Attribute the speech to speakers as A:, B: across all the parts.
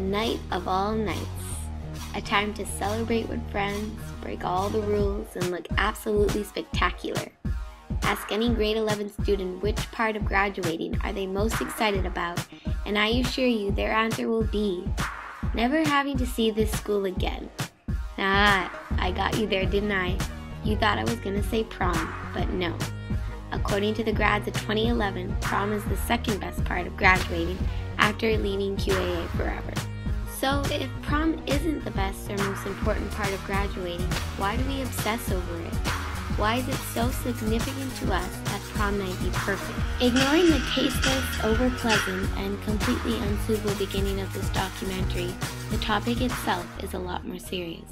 A: night of all nights. A time to celebrate with friends, break all the rules, and look absolutely spectacular. Ask any grade 11 student which part of graduating are they most excited about, and I assure you their answer will be, never having to see this school again. Ah, I got you there, didn't I? You thought I was gonna say prom, but no. According to the grads of 2011, prom is the second best part of graduating after leaving QAA forever. So if prom isn't the best or most important part of graduating, why do we obsess over it? Why is it so significant to us that prom night be perfect? Ignoring the tasteless, over-pleasant, and completely unsuitable beginning of this documentary, the topic itself is a lot more serious.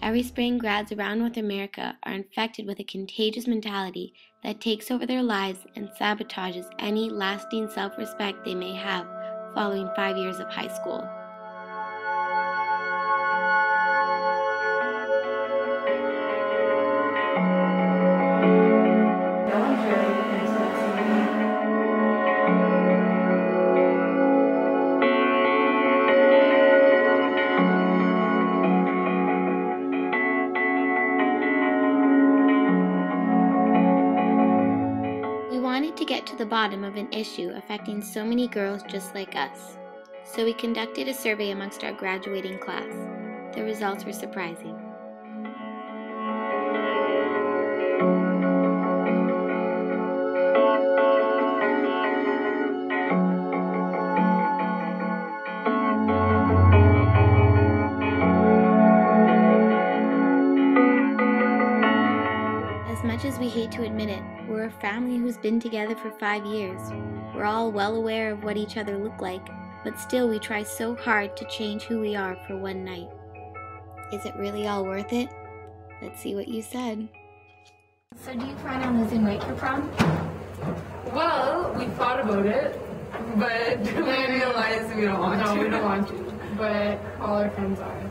A: Every spring, grads around North America are infected with a contagious mentality that takes over their lives and sabotages any lasting self-respect they may have following 5 years of high school. We wanted to get to the bottom of an issue affecting so many girls just like us. So we conducted a survey amongst our graduating class. The results were surprising. As much as we hate to admit it, we're a family who's been together for 5 years. We're all well aware of what each other look like, but still we try so hard to change who we are for one night. Is it really all worth it? Let's see what you said.
B: So do you plan on losing weight for prom?
C: Well, we thought about it, but we realized we don't want to. No, we don't want to, but all our friends are.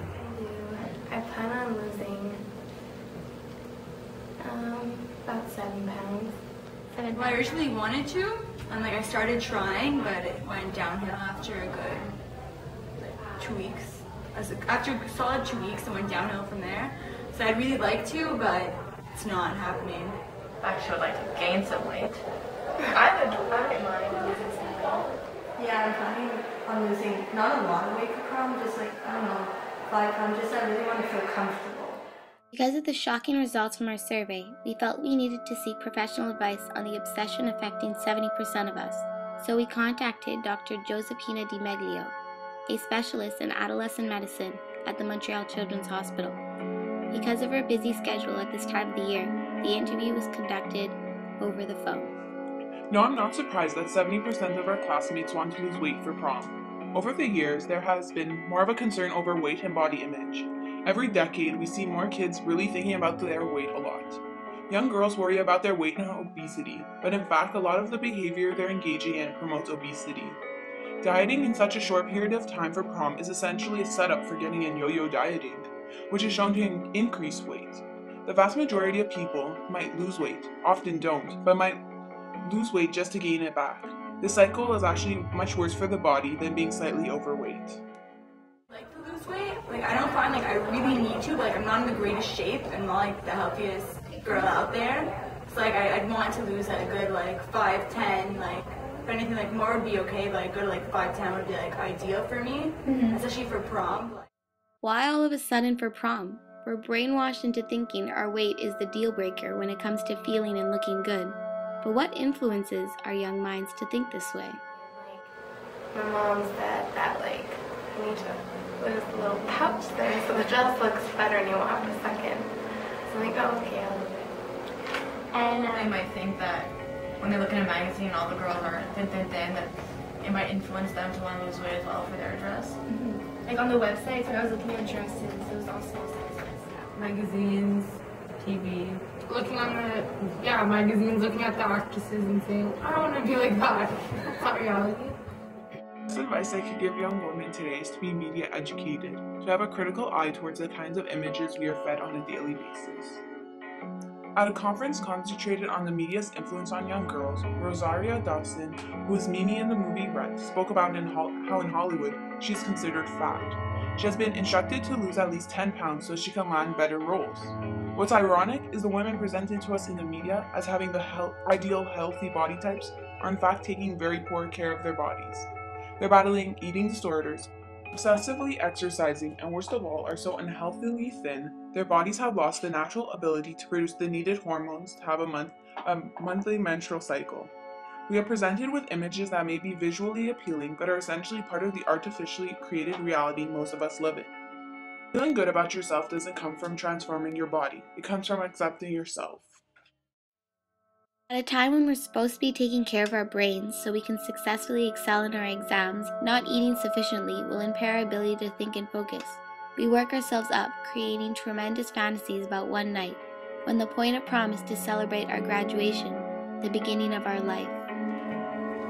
B: I plan on losing about 7 pounds.
D: Well, I originally wanted to, and I started trying, but it went downhill after a good 2 weeks. After a solid 2 weeks, it went downhill from there. So I'd really like to, but it's not happening.
E: I actually would like to gain some weight. I wouldn't mind losing some weight.
F: Yeah, I'm planning on losing not a lot of weight for prom, just 5 pounds. Just I really want to feel comfortable.
A: Because of the shocking results from our survey, we felt we needed to seek professional advice on the obsession affecting 70% of us. So we contacted Dr. Josephina DiMeglio, a specialist in adolescent medicine at the Montreal Children's Hospital. Because of her busy schedule at this time of the year, the interview was conducted over the phone.
G: No, I'm not surprised that 70% of our classmates want to lose weight for prom. Over the years, there has been more of a concern over weight and body image. Every decade, we see more kids really thinking about their weight a lot. Young girls worry about their weight and obesity, but in fact, a lot of the behavior they're engaging in promotes obesity. Dieting in such a short period of time for prom is essentially a setup for getting in yo-yo dieting, which is shown to increase weight. The vast majority of people might lose weight, often don't, but might lose weight just to gain it back. This cycle is actually much worse for the body than being slightly overweight.
D: To lose weight, I don't find I really need to, but I'm not in the greatest shape. I'm not the healthiest girl out there. So I'd want to lose at a good 5, 10, if anything more would be okay, but a good 5, 10 would be ideal for me, especially for prom.
A: Why all of a sudden for prom? We're brainwashed into thinking our weight is the deal breaker when it comes to feeling and looking good. But what influences our young minds to think this way?
B: My mom said that you need to lose the little pouch there so the dress looks better and you won't have a second. So I'm oh, okay, I'll lose it.
E: And they might think that when they look in a magazine all the girls are thin, that it might influence them to want to lose weight as well for their dress.
B: On the website, when I was looking at dresses, it was also sizes.
C: Magazines, TV, looking on magazines, looking at the actresses and saying, I don't want to be like that. It's not reality.
G: The advice I could give young women today is to be media educated, to have a critical eye towards the kinds of images we are fed on a daily basis. At a conference concentrated on the media's influence on young girls, Rosaria Dawson, who is Mimi in the movie Red, spoke about how in Hollywood she's considered fat. She has been instructed to lose at least 10 pounds so she can land better roles. What's ironic is the women presented to us in the media as having the ideal healthy body types are in fact taking very poor care of their bodies. They're battling eating disorders, obsessively exercising, and worst of all, are so unhealthily thin, their bodies have lost the natural ability to produce the needed hormones to have a monthly menstrual cycle. We are presented with images that may be visually appealing, but are essentially part of the artificially created reality most of us live in. Feeling good about yourself doesn't come from transforming your body. It comes from accepting yourself.
A: At a time when we're supposed to be taking care of our brains so we can successfully excel in our exams, not eating sufficiently will impair our ability to think and focus. We work ourselves up, creating tremendous fantasies about one night, when the point of prom is to celebrate our graduation, the beginning of our life.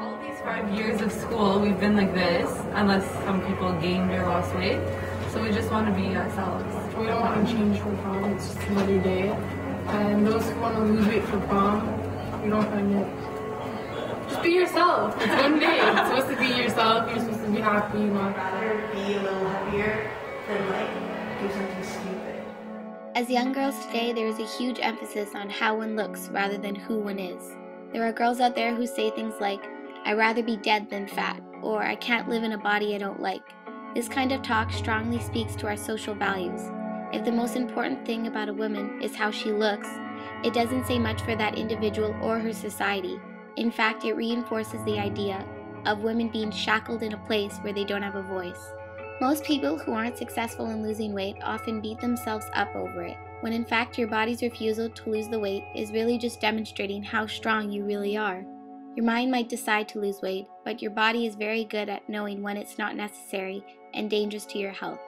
C: All these 5 years of school, we've been like this, unless some people gained or lost weight. So we just want to be ourselves. We don't want to change for prom, it's just another day. And those who want to lose weight for prom, you don't find it. Just be yourself. It's one day. It's supposed to be yourself. You're supposed to be happy.
F: I'd rather be a little heavier than like do something stupid.
A: As young girls today, there is a huge emphasis on how one looks rather than who one is. There are girls out there who say things like, "I'd rather be dead than fat," or "I can't live in a body I don't like." This kind of talk strongly speaks to our social values. If the most important thing about a woman is how she looks, it doesn't say much for that individual or her society. In fact, it reinforces the idea of women being shackled in a place where they don't have a voice. Most people who aren't successful in losing weight often beat themselves up over it, when in fact your body's refusal to lose the weight is really just demonstrating how strong you really are. Your mind might decide to lose weight, but your body is very good at knowing when it's not necessary and dangerous to your health.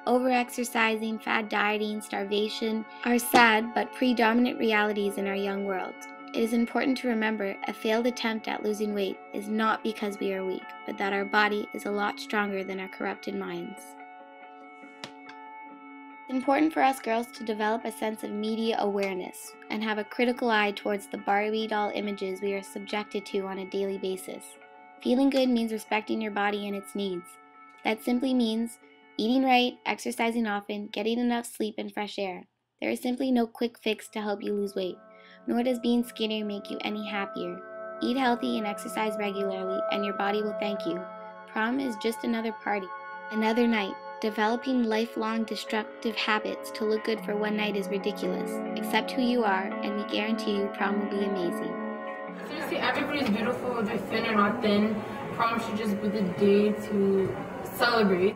A: Over-exercising, fad dieting, starvation are sad but predominant realities in our young world. It is important to remember a failed attempt at losing weight is not because we are weak, but that our body is a lot stronger than our corrupted minds. It's important for us girls to develop a sense of media awareness and have a critical eye towards the Barbie doll images we are subjected to on a daily basis. Feeling good means respecting your body and its needs. That simply means eating right, exercising often, getting enough sleep and fresh air. There is simply no quick fix to help you lose weight, nor does being skinnier make you any happier. Eat healthy and exercise regularly, and your body will thank you. Prom is just another party, another night. Developing lifelong destructive habits to look good for one night is ridiculous. Accept who you are, and we guarantee you prom will be amazing.
C: Seriously, everybody's beautiful, whether thin or not thin. Prom should just be the day to celebrate.